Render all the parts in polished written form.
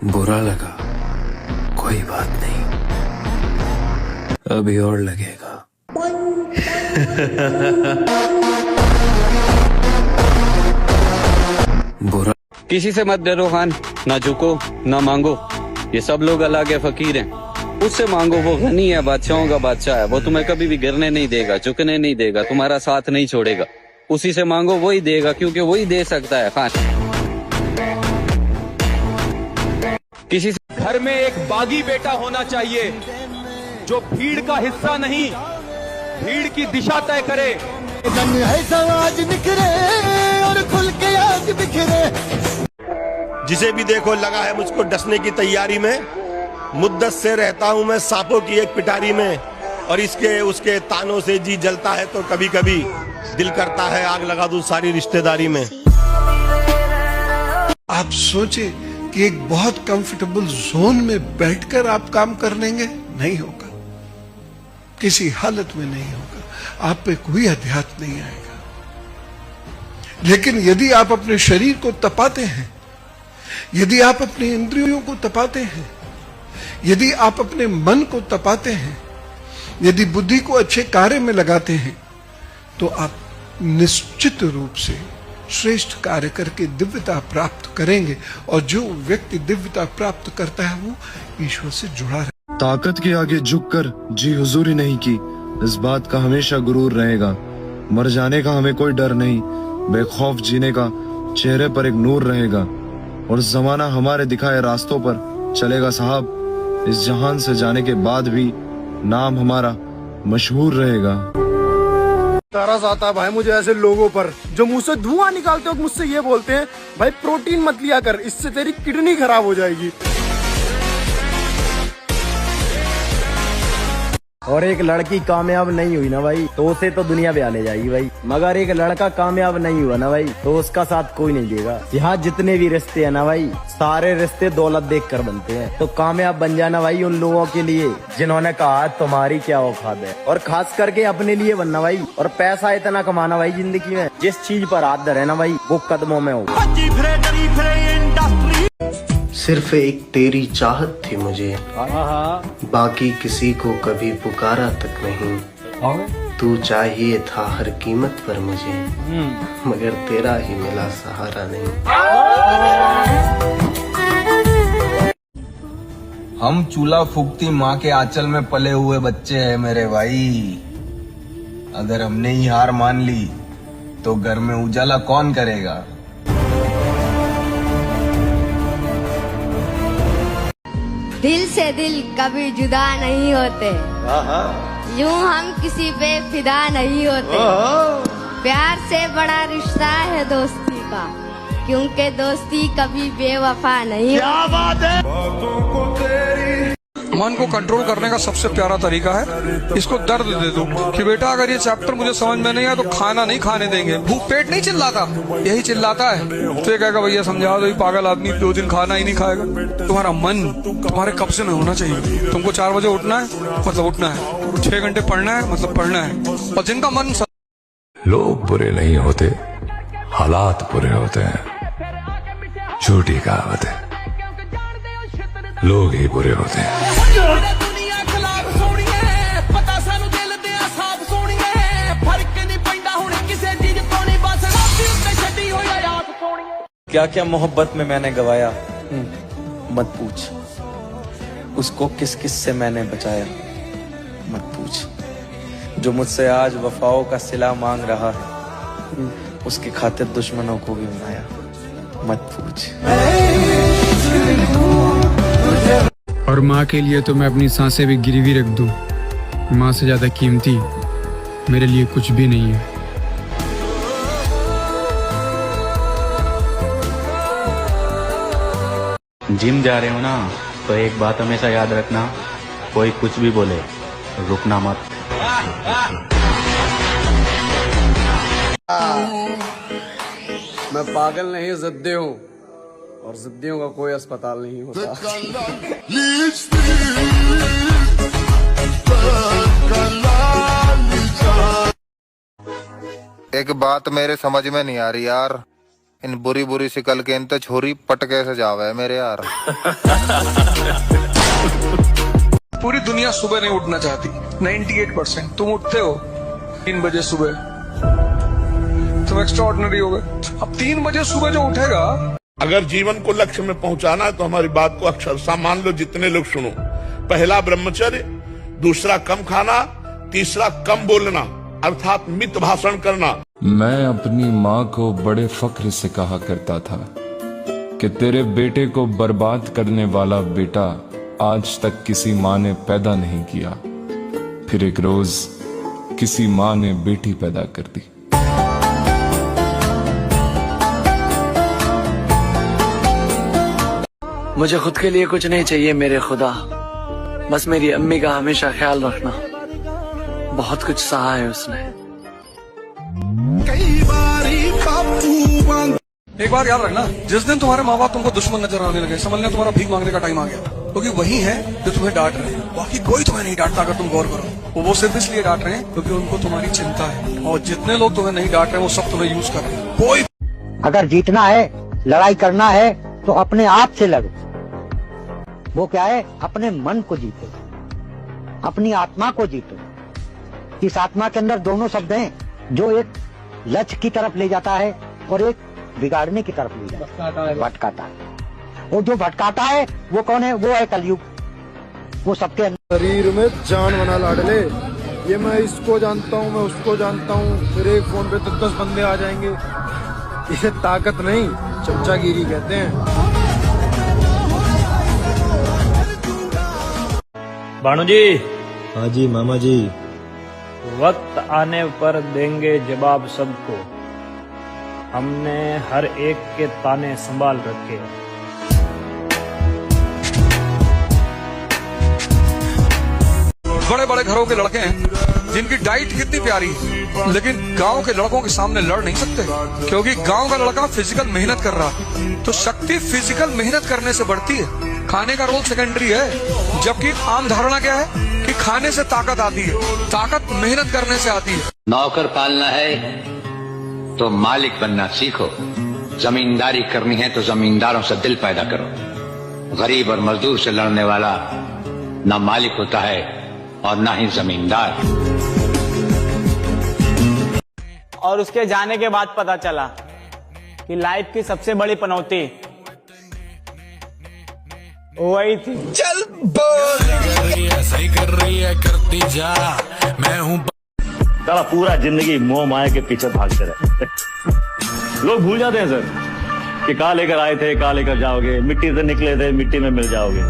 बुरा लगा, कोई बात नहीं, अभी और लगेगा। बुरा किसी से मत डरो खान, ना झुको ना मांगो, ये सब लोग अल्लाह के फकीर हैं। उससे मांगो, वो गनी है, बादशाहों का बादशाह है, वो तुम्हें कभी भी गिरने नहीं देगा, झुकने नहीं देगा, तुम्हारा साथ नहीं छोड़ेगा। उसी से मांगो, वही देगा, क्योंकि वही दे सकता है खान। किसी से घर में एक बागी बेटा होना चाहिए जो भीड़ का हिस्सा नहीं, भीड़ की दिशा तय करे। है समाज निखरे और खुल के आज बिखरे। जिसे भी देखो लगा है मुझको डसने की तैयारी में, मुद्दत से रहता हूं मैं सांपों की एक पिटारी में, और इसके उसके तानों से जी जलता है तो कभी कभी दिल करता है आग लगा दूं सारी रिश्तेदारी में। आप सोचे कि एक बहुत कंफर्टेबल जोन में बैठकर आप काम कर लेंगे, नहीं होगा, किसी हालत में नहीं होगा, आप पे कोई अध्यात्म नहीं आएगा। लेकिन यदि आप अपने शरीर को तपाते हैं, यदि आप अपने इंद्रियों को तपाते हैं, यदि आप अपने मन को तपाते हैं, यदि बुद्धि को अच्छे कार्य में लगाते हैं, तो आप निश्चित रूप से श्रेष्ठ कार्य करके दिव्यता प्राप्त करेंगे। और जो व्यक्ति दिव्यता प्राप्त करता है वो ईश्वर से जुड़ा है। ताकत के आगे झुककर जी हुजूरी नहीं की, इस बात का हमेशा गुरूर रहेगा। मर जाने का हमें कोई डर नहीं, बेखौफ जीने का चेहरे पर एक नूर रहेगा। और जमाना हमारे दिखाए रास्तों पर चलेगा साहब, इस जहान से जाने के बाद भी नाम हमारा मशहूर रहेगा। तरस आता है भाई मुझे ऐसे लोगों पर जो मुंह से धुआं निकालते हो, मुझसे ये बोलते हैं भाई प्रोटीन मत लिया कर, इससे तेरी किडनी खराब हो जाएगी। और एक लड़की कामयाब नहीं हुई ना भाई तो उसे तो दुनिया पे ले जाएगी भाई, मगर एक लड़का कामयाब नहीं हुआ ना भाई तो उसका साथ कोई नहीं देगा। यहाँ जितने भी रिश्ते हैं ना भाई, सारे रिश्ते दौलत देखकर बनते हैं। तो कामयाब बन जाना भाई उन लोगों के लिए जिन्होंने कहा तुम्हारी क्या औकात है, और खास करके अपने लिए बनना भाई। और पैसा इतना कमाना भाई जिंदगी में, जिस चीज पर हाथ धरे ना भाई वो कदमों में हो। सिर्फ एक तेरी चाहत थी मुझे, बाकी किसी को कभी पुकारा तक नहीं। तू चाहिए था हर कीमत पर मुझे, मगर तेरा ही मिला सहारा नहीं। हम चूल्हा फूकती माँ के आंचल में पले हुए बच्चे हैं मेरे भाई। अगर हमने ही हार मान ली तो घर में उजाला कौन करेगा। दिल से दिल कभी जुदा नहीं होते, यूं हम किसी पे फिदा नहीं होते। प्यार से बड़ा रिश्ता है दोस्ती का, क्योंकि दोस्ती कभी बेवफा नहीं होती। मन को कंट्रोल करने का सबसे प्यारा तरीका है इसको दर्द दे दो कि बेटा अगर ये चैप्टर मुझे समझ में नहीं आया तो खाना नहीं खाने देंगे। भूख पेट नहीं चिल्लाता, यही चिल्लाता है। तो ये कहेगा भैया समझा दो, ये पागल आदमी 2 दिन खाना ही नहीं खाएगा। तुम्हारा मन तुम्हारे कब्जे में होना चाहिए। तुमको 4 बजे उठना है मतलब उठना है, 6 घंटे पढ़ना है मतलब पढ़ना है। और जिनका मन लोग बुरे नहीं होते, हालात बुरे होते हैं। झूठी कहावत है, लोग ही बुरे होते हैं। क्या क्या मोहब्बत में मैंने गवाया मत पूछ, उसको किस किस से मैंने बचाया मत पूछ। जो मुझसे आज वफाओं का सिला मांग रहा है, उसकी खातिर दुश्मनों को भी बनाया मत पूछ। और माँ के लिए तो मैं अपनी सांसें भी गिरवी रख दूं। माँ से ज्यादा कीमती मेरे लिए कुछ भी नहीं है। जिम जा रहे हो ना तो एक बात हमेशा याद रखना, कोई कुछ भी बोले रुकना मत। मैं पागल नहीं जिद्दी हूँ, और जिद्दियों का कोई अस्पताल नहीं होता। एक बात मेरे समझ में नहीं आ रही यार, इन बुरी बुरी सिकल के इनते छोरी पटके से जावे मेरे यार। पूरी दुनिया सुबह नहीं उठना चाहती, 98%। तुम उठते हो 3 बजे सुबह, तुम एक्स्ट्राऑर्डिनरी हो गए। अब 3 बजे सुबह जो उठेगा, अगर जीवन को लक्ष्य में पहुंचाना है तो हमारी बात को अक्षरशः मान लो, जितने लोग सुनो। पहला ब्रह्मचर्य, दूसरा कम खाना, तीसरा कम बोलना अर्थात मित भाषण करना। मैं अपनी माँ को बड़े फख्र से कहा करता था कि तेरे बेटे को बर्बाद करने वाला बेटा आज तक किसी माँ ने पैदा नहीं किया। फिर एक रोज किसी माँ ने बेटी पैदा कर दी। मुझे खुद के लिए कुछ नहीं चाहिए मेरे खुदा, बस मेरी अम्मी का हमेशा ख्याल रखना। बहुत कुछ सहा है उसने। एक बार याद रखना, जिस दिन तुम्हारे माँ बाप तुमको दुश्मन नजर आने लगे, समझ लेना तुम्हारा भीख मांगने का टाइम आ गया, क्योंकि वही है जो तुम्हें डांट रहे हैं। बाकी कोई तुम्हें नहीं डांटता, अगर तुम गौर करो। वो सिर्फ इसलिए डांट रहे हैं क्योंकि उनको तुम्हारी चिंता है, और जितने लोग तुम्हें नहीं डांट रहे वो सब तुम्हें यूज कर रहे हैं। कोई अगर जीतना है, लड़ाई करना है तो अपने आप से लड़ो। वो क्या है, अपने मन को जीतो, अपनी आत्मा को जीतो। इस आत्मा के अंदर दोनों शब्द हैं, जो एक लक्ष्य की तरफ ले जाता है और एक बिगाड़ने की तरफ ले जाता है, भटकाता है। और जो भटकाता है वो कौन है? वो है कलयुग। वो सबके शरीर में जान बना लाडले। ये मैं इसको जानता हूँ, मैं उसको जानता हूँ, फिर एक फोन पे तो 10 बंदे आ जाएंगे। इसे ताकत नहीं, चमचागिरी कहते हैं। बाणू जी। हाँ जी मामा जी। वक्त आने पर देंगे जवाब सबको, हमने हर एक के ताने संभाल रखे। बड़े बड़े घरों के लड़के हैं जिनकी डाइट कितनी प्यारी है, लेकिन गांव के लड़कों के सामने लड़ नहीं सकते, क्योंकि गांव का लड़का फिजिकल मेहनत कर रहा है। तो शक्ति फिजिकल मेहनत करने से बढ़ती है, खाने का रोल सेकेंडरी है। जबकि आम धारणा क्या है कि खाने से ताकत आती है, ताकत मेहनत करने से आती है। नौकर पालना है तो मालिक बनना सीखो, जमींदारी करनी है तो जमींदारों से दिल पैदा करो। गरीब और मजदूर से लड़ने वाला ना मालिक होता है और ना ही जमींदार। और उसके जाने के बाद पता चला कि लाइफ की सबसे बड़ी पनौती वही थी। चल सही कर रही है करती जा, मैं हूँ। साला पूरा जिंदगी मोह माया के पीछे भागते रहे। लोग भूल जाते हैं सर कि कहाँ लेकर आए थे, कहाँ लेकर जाओगे। मिट्टी से निकले थे, मिट्टी में मिल जाओगे।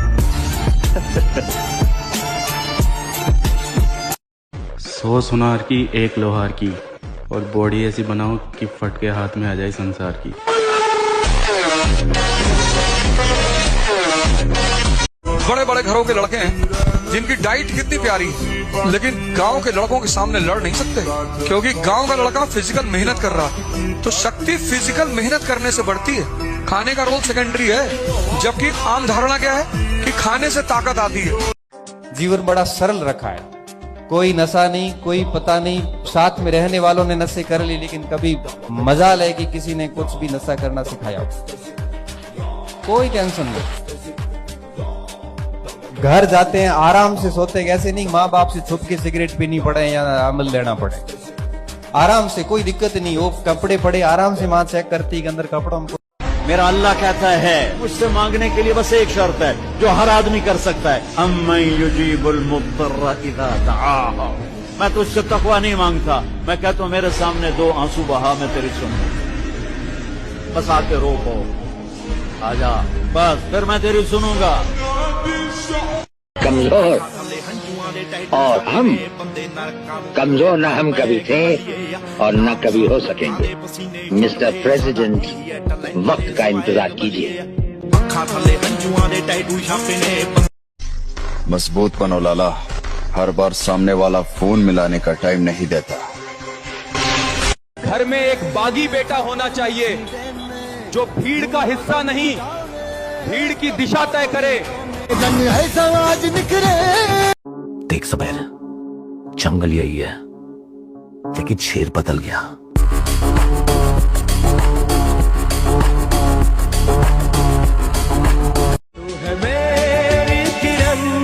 100 सुनार की 1 लोहार की, और बॉडी ऐसी बनाओ कि फट के हाथ में आ जाए संसार की। बड़े बड़े घरों के लड़के हैं जिनकी डाइट कितनी प्यारी है, लेकिन गांव के लड़कों के सामने लड़ नहीं सकते, क्योंकि गांव का लड़का फिजिकल मेहनत कर रहा है। तो शक्ति फिजिकल मेहनत करने से बढ़ती है, खाने का रोल सेकेंडरी है। जबकि आम धारणा क्या है कि खाने से ताकत आती है। जीवन बड़ा सरल रखा है, कोई नशा नहीं, कोई पता नहीं। साथ में रहने वालों ने नशे कर ली, लेकिन कभी मजाल है कि किसी ने कुछ भी नशा करना सिखाया। कोई टेंशन नहीं, घर जाते हैं आराम से सोते हैं। ऐसे नहीं माँ बाप से छुप के सिगरेट पीनी पड़े या अमल लेना पड़े। आराम से, कोई दिक्कत नहीं। वो कपड़े पड़े आराम से माँ चेक करती है कि अंदर कपड़ों में। मेरा अल्लाह कहता है मुझसे मांगने के लिए बस एक शर्त है जो हर आदमी कर सकता है, अम्मन युजीबुल मुद्दर्र इज़ा दआह। मैं तुझसे तकवा नहीं मांगता, मैं कहता हूँ मेरे सामने 2 आंसू बहा, मैं तेरी सुनूंगा। बस आके रोको, आजा, बस फिर मैं तेरी सुनूंगा। कमजोर और हम कमजोर न हम कभी थे और न कभी हो सकेंगे। मिस्टर प्रेसिडेंट, वक्त का इंतजार कीजिए। मजबूत बनो लाला, हर बार सामने वाला फोन मिलाने का टाइम नहीं देता। घर में एक बागी बेटा होना चाहिए जो भीड़ का हिस्सा नहीं, भीड़ की दिशा तय करे। देख सबेर, जंगल यही है, लेकिन शेर बदल गया।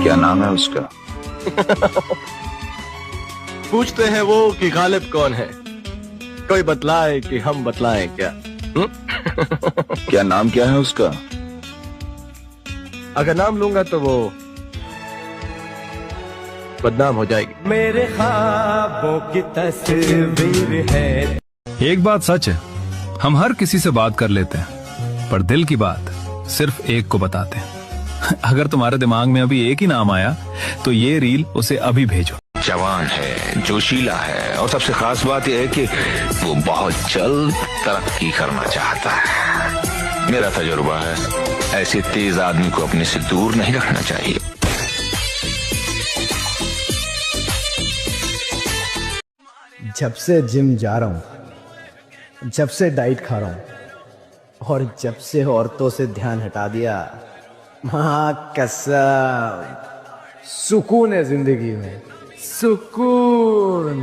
क्या नाम है उसका? पूछते हैं वो कि गालिब कौन है, कोई बतलाए कि हम बतलाएं क्या? क्या नाम क्या है उसका? अगर नाम लूंगा तो वो बदनाम हो जाएगी। मेरे ख्वाबों की तस्वीर है। एक बात सच है, हम हर किसी से बात कर लेते हैं, पर दिल की बात सिर्फ एक को बताते हैं। अगर तुम्हारे दिमाग में अभी एक ही नाम आया तो ये रील उसे अभी भेजो। जवान है, जोशीला है, और सबसे खास बात यह है कि वो बहुत जल्द तरक्की करना चाहता है। मेरा तजुर्बा है, ऐसे तेज आदमी को अपने से दूर नहीं रखना चाहिए। जब से जिम जा रहा हूं, जब से डाइट खा रहा हूं और जब से औरतों से ध्यान हटा दिया, मां कसम सुकून है जिंदगी में, सुकून।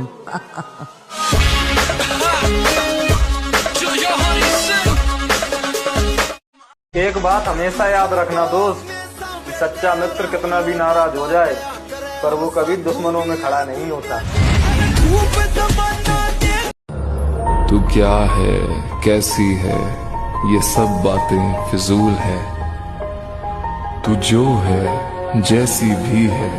एक बात हमेशा याद रखना दोस्त, कि सच्चा मित्र कितना भी नाराज हो जाए पर वो कभी दुश्मनों में खड़ा नहीं होता। तू क्या है, कैसी है, ये सब बातें फिजूल है। तू जो है, जैसी भी है,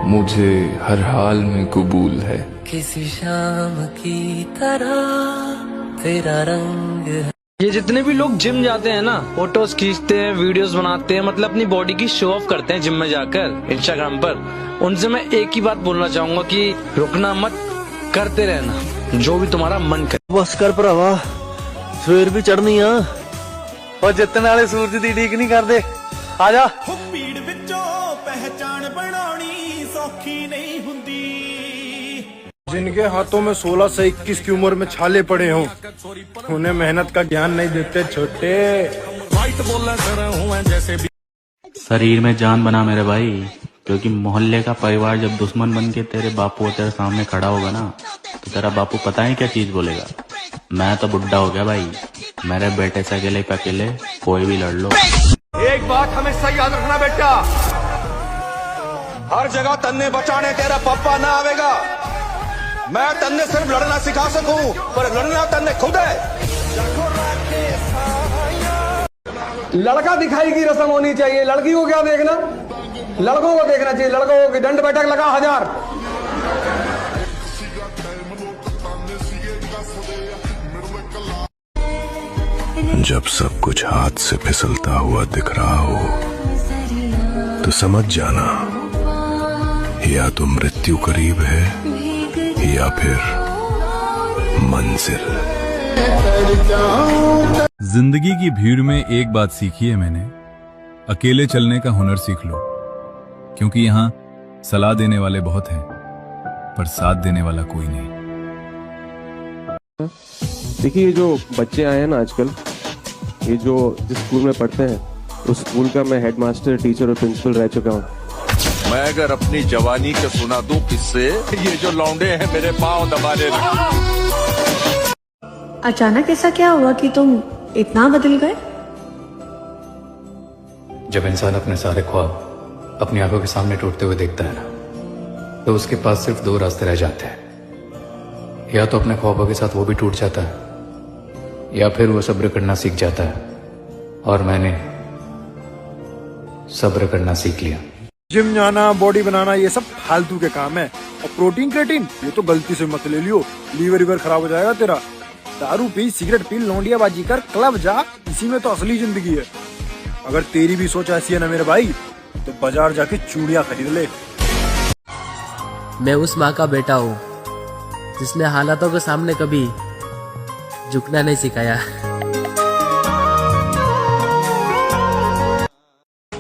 मुझे हर हाल में कबूल है। किसी शाम की तरह तेरा रंग है। ये जितने भी लोग जिम जाते हैं ना, फोटोज खींचते हैं, वीडियोस बनाते हैं, मतलब अपनी बॉडी की शो ऑफ करते हैं जिम में जाकर इंस्टाग्राम पर, उनसे मैं एक ही बात बोलना चाहूंगा कि रुकना मत, करते रहना जो भी तुम्हारा मन करे। बस कर भरावा, सवेर भी चढ़नी आ, और जितने वाले सूरज दी ठीक नहीं करते। आजा। भीड़ विचों पहचान बनानी सौखी नहीं हुंदी। जिनके हाथों में 16 से 21 की उम्र में छाले पड़े हों, उन्हें मेहनत का ज्ञान नहीं देते छोटे। शरीर में जान बना मेरे भाई, क्योंकि मोहल्ले का परिवार जब दुश्मन बन के तेरे बापू तेरे सामने खड़ा होगा ना, तो तेरा बापू पता है क्या चीज बोलेगा? मैं तो बुढ़ा हो गया भाई, मेरे बेटे से अकेले पे अकेले कोई भी लड़ लो। एक बात हमेशा याद रखना बेटा, हर जगह तन्ने बचाने तेरा पप्पा ना आवेगा। मैं तन्ने सिर्फ लड़ना सिखा सकूं, पर लड़ना तन्ने खुद है। लड़का दिखाई की रस्म होनी चाहिए, लड़की को क्या देखना? लड़कों को देखना चाहिए, लड़कों की दंड बैठक लगा 1000। जब सब कुछ हाथ से फिसलता हुआ दिख रहा हो तो समझ जाना, या तो मृत्यु करीब है या फिर मंजिल। जिंदगी की भीड़ में एक बात सीखी है मैंने, अकेले चलने का हुनर सीख लो, क्योंकि यहाँ सलाह देने वाले बहुत हैं पर साथ देने वाला कोई नहीं। देखिए, ये जो बच्चे आए हैं ना आजकल, ये जो जिस स्कूल में पढ़ते हैं, उस स्कूल का मैं हेडमास्टर, टीचर और प्रिंसिपल रह चुका हूँ। मैं अगर अपनी जवानी के सुना दूं किससे, ये जो लौंडे हैं मेरे पांव दबा रहे हैं। अचानक ऐसा क्या हुआ कि तुम इतना बदल गए? जब इंसान अपने सारे ख्वाब अपनी आंखों के सामने टूटते हुए देखता है ना, तो उसके पास सिर्फ 2 रास्ते रह जाते हैं। या तो अपने ख्वाबों के साथ वो भी टूट जाता है, या फिर वो सब्र करना सीख जाता है। और मैंने सब्र करना सीख लिया। जिम जाना, बॉडी बनाना, ये सब फालतू के काम है। और प्रोटीन क्रेटीन ये तो गलती से मत ले लियो, लीवर खराब हो जाएगा तेरा। दारू पी, सिगरेट पी, लौंडियाबाजी कर, क्लब जा, इसी में तो असली जिंदगी है। अगर तेरी भी सोच ऐसी है ना मेरे भाई, तो बाजार जाके चूड़ियां खरीद ले। मैं उस माँ का बेटा हूँ जिसने हालातों के सामने कभी झुकना नहीं सिखाया।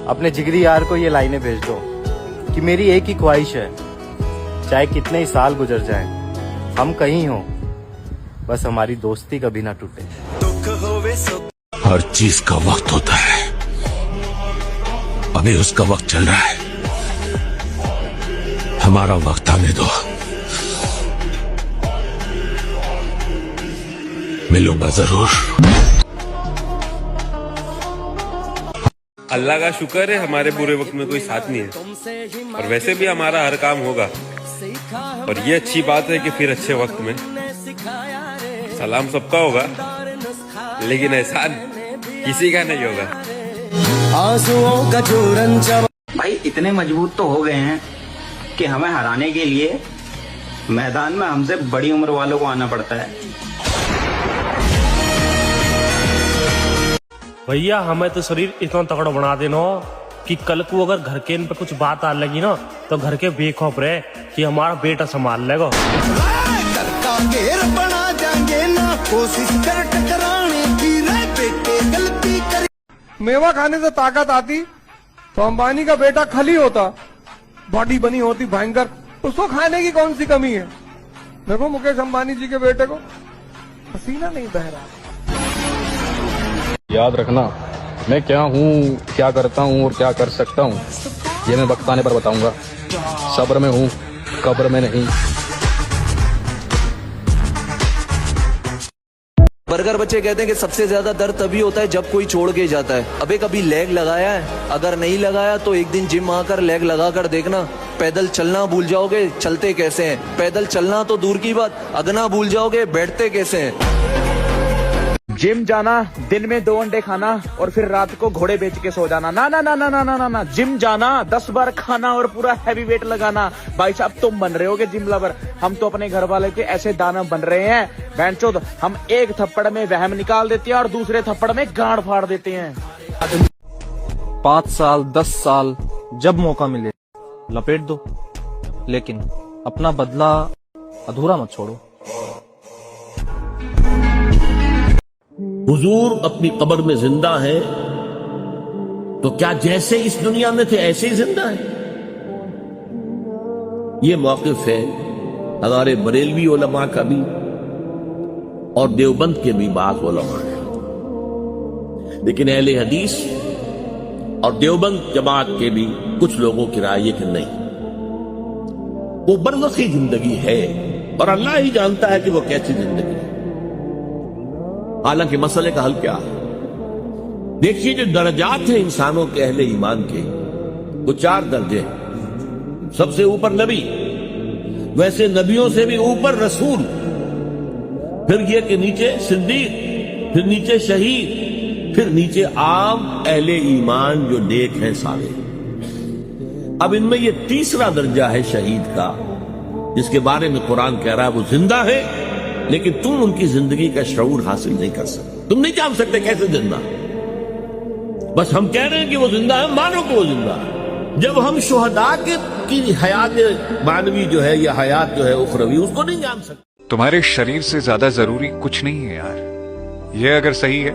अपने जिगरी यार को ये लाइनें भेज दो कि मेरी एक ही ख्वाहिश है, चाहे कितने ही साल गुजर जाएं, हम कहीं हो, बस हमारी दोस्ती कभी ना टूटे। हर चीज का वक्त होता है, अभी उसका वक्त चल रहा है, हमारा वक्त आने दो। मिलूंगा जरूर। अल्लाह का शुक्र है हमारे बुरे वक्त में कोई साथ नहीं है, और वैसे भी हमारा हर काम होगा। और ये अच्छी बात है कि फिर अच्छे वक्त में सलाम सबका होगा, लेकिन एहसान किसी का नहीं होगा। आंसुओं का चूरन भाई इतने मजबूत तो हो गए हैं कि हमें हराने के लिए मैदान में हमसे बड़ी उम्र वालों को आना पड़ता है। भैया हमें तो शरीर इतना तगड़ा बना देना कि कल को अगर घर के इन पे कुछ बात आ लगी ना तो घर के बेखौफ रहे कि हमारा बेटा संभाल लेगा। बना जाएंगे ना कोशिश कर टकराने की, रे बेटे गलती कर। मेवा खाने से ताकत आती तो अंबानी का बेटा खली होता, बॉडी बनी होती भयंकर, उसको खाने की कौन सी कमी है। देखो मुकेश अंबानी जी के बेटे को पसीना नहीं बह रहा। याद रखना मैं क्या हूँ, क्या करता हूँ और क्या कर सकता हूँ, ये मैं वक्त आने पर बताऊंगा। सब्र में हूँ, कब्र में नहीं। बर्गर बच्चे कहते हैं कि सबसे ज्यादा दर्द तभी होता है जब कोई छोड़ के जाता है। अबे कभी लेग लगाया है? अगर नहीं लगाया तो एक दिन जिम आकर लेग लगा कर देखना, पैदल चलना भूल जाओगे चलते कैसे हैं। पैदल चलना तो दूर की बात, अगना भूल जाओगे बैठते कैसे हैं। जिम जाना, दिन में 2 अंडे खाना और फिर रात को घोड़े बेच के सो जाना, ना ना ना ना ना ना ना ना। जिम जाना, 10 बार खाना और पूरा हैवी वेट लगाना। भाई साहब तुम बन रहे होगे जिम लवर, हम तो अपने घर वाले के ऐसे दानव बन रहे हैं बैंचोद, हम एक थप्पड़ में वहम निकाल देते हैं और दूसरे थप्पड़ में गांड फाड़ देते हैं। 5 साल 10 साल जब मौका मिले लपेट दो, लेकिन अपना बदला अधूरा मत छोड़ो। हुजूर अपनी कब्र में जिंदा है तो क्या जैसे इस दुनिया में थे ऐसे ही जिंदा है? ये मौक़िफ़ है हमारे बरेलवी उलमा का भी और देवबंद के भी बात उलमा है, लेकिन अहले हदीस और देवबंद जमात के भी कुछ लोगों की राय है कि नहीं, वो बरज़ख़ी जिंदगी है और अल्लाह ही जानता है कि वो कैसी जिंदगी है। हालांकि मसले का हल क्या है? देखिए जो दर्जात हैं इंसानों के अहले ईमान के, वो 4 दर्जे हैं। सबसे ऊपर नबी, वैसे नबियों से भी ऊपर रसूल, फिर ये कि नीचे सिद्दीक, फिर नीचे शहीद, फिर नीचे आम अहले ईमान जो नेक हैं सारे। अब इनमें ये तीसरा दर्जा है शहीद का, जिसके बारे में कुरान कह रहा है वो जिंदा है, लेकिन तुम उनकी जिंदगी का शऊर हासिल नहीं कर सकते, तुम नहीं जान सकते कैसे जिंदा। बस हम कह रहे हैं कि वो जिंदा है, मानो कि वो जिंदा है। जब हम शुहदा की हयात मानवी जो है या हयात जो है उखरवी, उसको नहीं जान सकते। तुम्हारे शरीर से ज्यादा जरूरी कुछ नहीं है यार। ये अगर सही है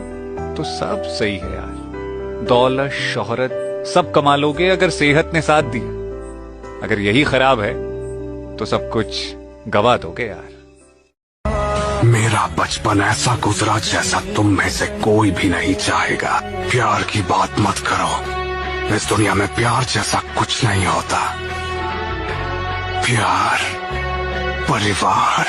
तो सब सही है यार। दौलत शोहरत सब कमा लोगे अगर सेहत ने साथ दी। अगर यही खराब है तो सब कुछ गवा दोगे यार। मेरा बचपन ऐसा गुजरा जैसा तुम में से कोई भी नहीं चाहेगा। प्यार की बात मत करो, इस दुनिया में प्यार जैसा कुछ नहीं होता। प्यार, परिवार,